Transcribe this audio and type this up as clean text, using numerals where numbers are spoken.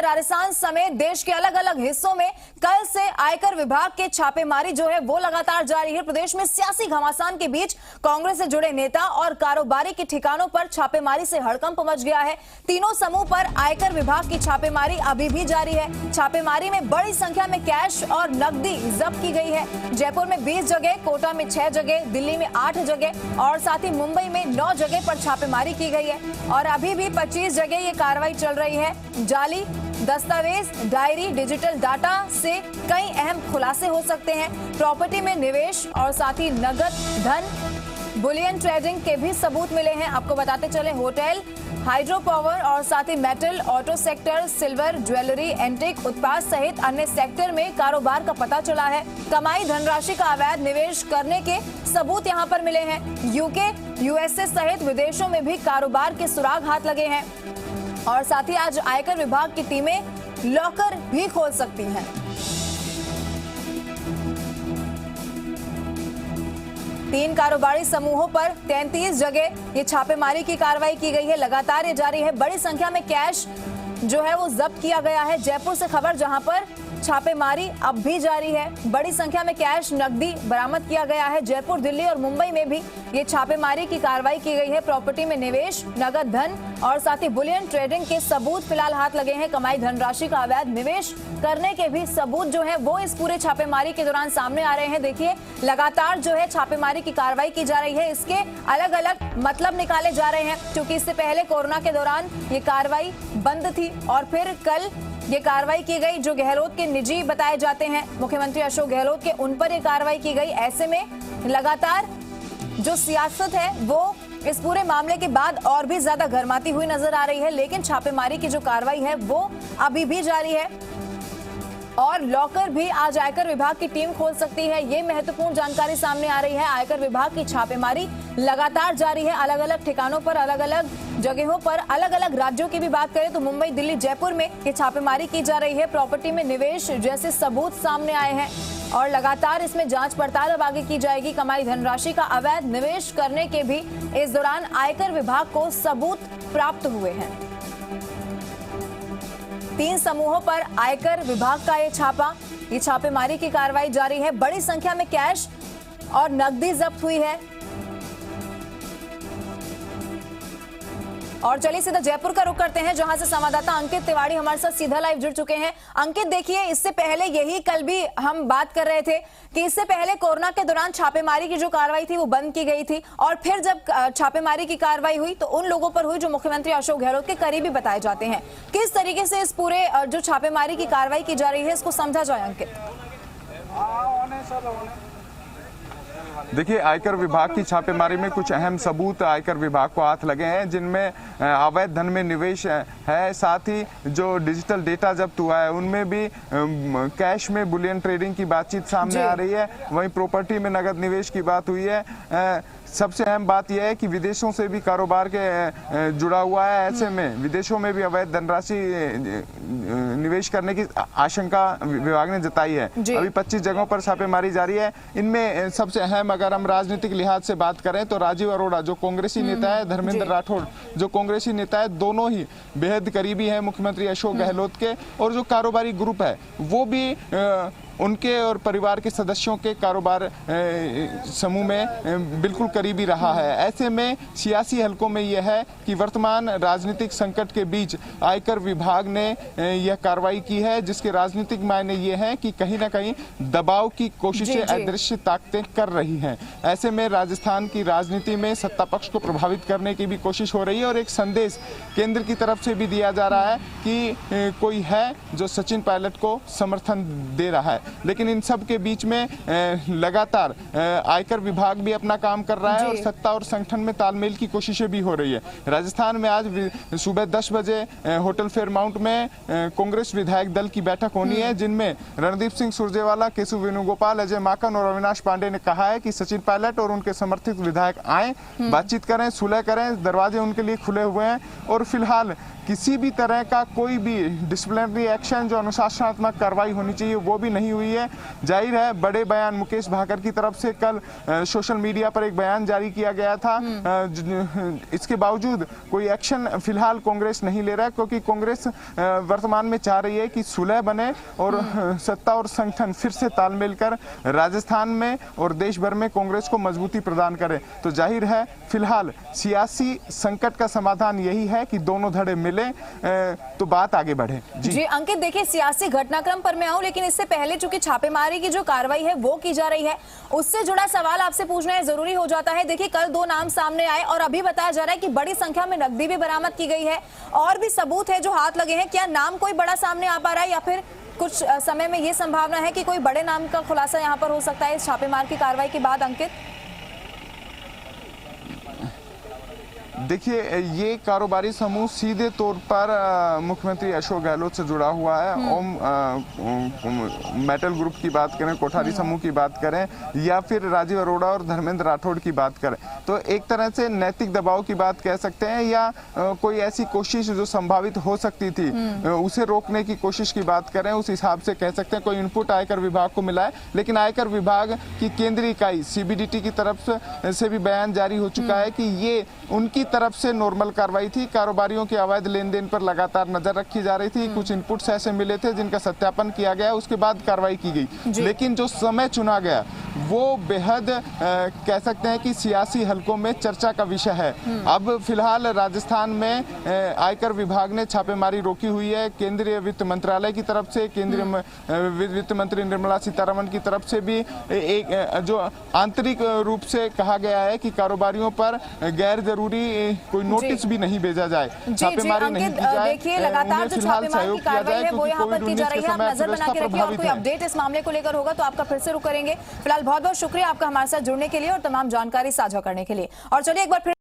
राजस्थान समेत देश के अलग अलग हिस्सों में कल से आयकर विभाग के छापेमारी जो है वो लगातार जारी है। प्रदेश में सियासी घमासान के बीच कांग्रेस से जुड़े नेता और कारोबारी के ठिकानों पर छापेमारी से हड़कंप मच गया है। तीनों समूह पर आयकर विभाग की छापेमारी अभी भी जारी है। छापेमारी में बड़ी संख्या में कैश और नकदी जब्त की गई है। जयपुर में 20 जगह, कोटा में 6 जगह, दिल्ली में 8 जगह और साथ ही मुंबई में 9 जगह पर छापेमारी की गई है और अभी भी 25 जगह ये कार्रवाई चल रही है। जाली दस्तावेज, डायरी, डिजिटल डाटा से कई अहम खुलासे हो सकते हैं। प्रॉपर्टी में निवेश और साथ ही नगद धन, बुलियन ट्रेडिंग के भी सबूत मिले हैं। आपको बताते चले, होटल, हाइड्रो पावर और साथ ही metal, auto sector, silver, jewellery, antique उत्पाद सहित अन्य सेक्टर में कारोबार का पता चला है। कमाई धनराशि का अवैध निवेश करने के सबूत यहां पर मिले हैं। यूके, यूएसए सहित विदेशों में भी कारोबार के सुराग हाथ लगे हैं और साथ ही आज आयकर विभाग की टीमें लॉकर भी खोल सकती हैं। तीन कारोबारी समूहों पर 33 जगह ये छापेमारी की कार्रवाई की गई है। लगातार ये जारी है। बड़ी संख्या में कैश जो है वो जब्त किया गया है। जयपुर से खबर, जहां पर छापेमारी अब भी जारी है। बड़ी संख्या में कैश, नकदी बरामद किया गया है। जयपुर, दिल्ली और मुंबई में भी ये छापेमारी की कार्रवाई की गई है। प्रॉपर्टी में निवेश, नगद धन और साथ ही बुलियन ट्रेडिंग के सबूत फिलहाल हाथ लगे हैं। कमाई धनराशि का अवैध निवेश करने के भी सबूत जो है वो इस पूरे छापेमारी के दौरान सामने आ रहे हैं। देखिए, लगातार जो है छापेमारी की कार्रवाई की जा रही है। इसके अलग अलग मतलब निकाले जा रहे हैं, क्योंकि इससे पहले कोरोना के दौरान ये कार्रवाई बंद थी और फिर कल ये कार्रवाई की गई। जो गहलोत के निजी बताए जाते हैं, मुख्यमंत्री अशोक गहलोत के, उन पर ये कार्रवाई की गई। ऐसे में लगातार जो सियासत है वो इस पूरे मामले के बाद और भी ज्यादा गर्माती हुई नजर आ रही है। लेकिन छापेमारी की जो कार्रवाई है वो अभी भी जारी है और लॉकर भी आज आयकर विभाग की टीम खोल सकती है। ये महत्वपूर्ण जानकारी सामने आ रही है। आयकर विभाग की छापेमारी लगातार जारी है। अलग अलग ठिकानों पर, अलग अलग जगहों पर, अलग अलग राज्यों की भी बात करें तो मुंबई, दिल्ली, जयपुर में ये छापेमारी की जा रही है। प्रॉपर्टी में निवेश जैसे सबूत सामने आए हैं और लगातार इसमें जांच पड़ताल अब आगे की जाएगी। कमाई धनराशि का अवैध निवेश करने के भी इस दौरान आयकर विभाग को सबूत प्राप्त हुए हैं। 3 समूहों पर आयकर विभाग का ये छापेमारी की कार्रवाई जारी है। बड़ी संख्या में कैश और नकदी जब्त हुई है। और चलिए सीधा जयपुर का रुख करते हैं, जहां से संवाददाता अंकित तिवारी हमारे साथ सीधा लाइव जुड़ चुके हैं। अंकित, देखिए, इससे पहले यही कल भी हम बात कर रहे थे कि इससे पहले कोरोना के दौरान छापेमारी की जो कार्रवाई थी वो बंद की गई थी और फिर जब छापेमारी की कार्रवाई हुई तो उन लोगों पर हुई जो मुख्यमंत्री अशोक गहलोत के करीबी बताए जाते हैं। किस तरीके से इस पूरे जो छापेमारी की कार्रवाई की जा रही है इसको समझा जाए अंकित? देखिए, आयकर विभाग की छापेमारी में कुछ अहम सबूत आयकर विभाग को हाथ लगे हैं, जिनमें अवैध धन में निवेश है, साथ ही जो डिजिटल डेटा जब्त हुआ है उनमें भी कैश में बुलियन ट्रेडिंग की बातचीत सामने आ रही है। वहीं प्रॉपर्टी में नगद निवेश की बात हुई है। सबसे अहम बात यह है कि विदेशों से भी कारोबार के जुड़ा हुआ है। ऐसे में विदेशों में भी अवैध धनराशि निवेश करने की आशंका विभाग ने जताई है। अभी 25 जगहों पर छापेमारी जारी है। इनमें सबसे अहम अगर हम राजनीतिक लिहाज से बात करें तो राजीव अरोड़ा जो कांग्रेसी नेता है, धर्मेंद्र राठौड़ जो कांग्रेसी नेता है, दोनों ही बेहद करीबी है मुख्यमंत्री अशोक गहलोत के। और जो कारोबारी ग्रुप है वो भी उनके और परिवार के सदस्यों के कारोबार समूह में बिल्कुल करीबी रहा है। ऐसे में सियासी हलकों में यह है कि वर्तमान राजनीतिक संकट के बीच आयकर विभाग ने यह कार्रवाई की है, जिसके राजनीतिक मायने ये हैं कि कहीं ना कहीं दबाव की कोशिशें अदृश्य ताकतें कर रही हैं। ऐसे में राजस्थान की राजनीति में सत्ता पक्ष को प्रभावित करने की भी कोशिश हो रही है और एक संदेश केंद्र की तरफ से भी दिया जा रहा है कि कोई है जो सचिन पायलट को समर्थन दे रहा है। लेकिन इन सब के बीच में लगातार आयकर विभाग भी अपना काम कर रहा है और सत्ता और संगठन में तालमेल की कोशिशें भी हो रही है। राजस्थान में आज सुबह 10 बजे होटल फेयरमाउंट में कांग्रेस विधायक दल की बैठक होनी है, जिनमें रणदीप सिंह सुरजेवाला, केशव वेणुगोपाल, अजय माकन और अविनाश पांडे ने कहा है कि सचिन पायलट और उनके समर्थित विधायक आए, बातचीत करें, सुलह करें, दरवाजे उनके लिए खुले हुए हैं। और फिलहाल किसी भी तरह का कोई भी डिसिप्लिनरी एक्शन जो अनुशासनात्मक कार्रवाई होनी चाहिए वो भी नहीं हुई है। जाहिर है बड़े बयान मुकेश भाकर की तरफ से कल सोशल मीडिया पर एक बयान जारी किया गया था, इसके बावजूद कोई एक्शन फिलहाल कांग्रेस नहीं ले रहा है, क्योंकि कांग्रेस वर्तमान में चाह रही है कि सुलह बने और सत्ता और संगठन फिर से तालमेल कर राजस्थान में और देश भर में कांग्रेस को मजबूती प्रदान करे। तो जाहिर है फिलहाल सियासी संकट का समाधान यही है कि दोनों धड़े मिले तो बात आगे बढ़े। जी अंकित, देखिए सियासी घटनाक्रम पर मैं आऊं, लेकिन इससे पहले चूंकि छापेमारी की जो कार्रवाई है वो की जा रही है, उससे जुड़ा सवाल आपसे पूछना है जरूरी हो जाता है। देखिए कल 2 नाम सामने आए और अभी बताया जा रहा है कि बड़ी संख्या में नकदी भी बरामद की गई है और भी सबूत है जो हाथ लगे हैं। क्या नाम कोई बड़ा सामने आ पा रहा है या फिर कुछ समय में ये संभावना है कि कोई बड़े नाम का खुलासा यहाँ पर हो सकता है इस छापेमार की कार्रवाई के बाद? अंकित देखिए, ये कारोबारी समूह सीधे तौर पर मुख्यमंत्री अशोक गहलोत से जुड़ा हुआ है। मेटल ग्रुप की बात करें, कोठारी समूह की बात करें या फिर राजीव अरोड़ा और धर्मेंद्र राठौड़ की बात करें, तो एक तरह से नैतिक दबाव की बात कह सकते हैं या कोई ऐसी कोशिश जो संभावित हो सकती थी उसे रोकने की कोशिश की बात करें, उस हिसाब से कह सकते हैं। कोई इनपुट आयकर विभाग को मिला है, लेकिन आयकर विभाग की केंद्रीय इकाई सीबीडीटी की तरफ से भी बयान जारी हो चुका है कि ये उनकी तरफ से नॉर्मल कार्रवाई थी। कारोबारियों के अवैध लेन देन पर लगातार नजर रखी जा रही थी। कुछ इनपुट्स ऐसे मिले थे जिनका सत्यापन किया गया, उसके बाद कार्रवाई की गई। लेकिन जो समय चुना गया वो बेहद कह सकते हैं कि सियासी हलकों में चर्चा का विषय है। अब फिलहाल राजस्थान में आयकर विभाग ने छापेमारी रोकी हुई है। केंद्रीय वित्त मंत्रालय की तरफ से, केंद्रीय वित्त मंत्री निर्मला सीतारमण की तरफ से भी एक जो आंतरिक रूप से कहा गया है कि कारोबारियों पर गैर जरूरी कोई नोटिस भी नहीं भेजा जाए, छापेमारी नहीं की जाए। देखिए लगातार जो छापेमारी की कार्रवाई है वो यहाँ पर की जा रही है। आप नजर बना के रखिए और कोई अपडेट इस मामले को लेकर होगा तो आपका फिर से रुक करेंगे। फिलहाल बहुत बहुत शुक्रिया आपका हमारे साथ जुड़ने के लिए और तमाम जानकारी साझा करने के लिए। और चलिए एक बार फिर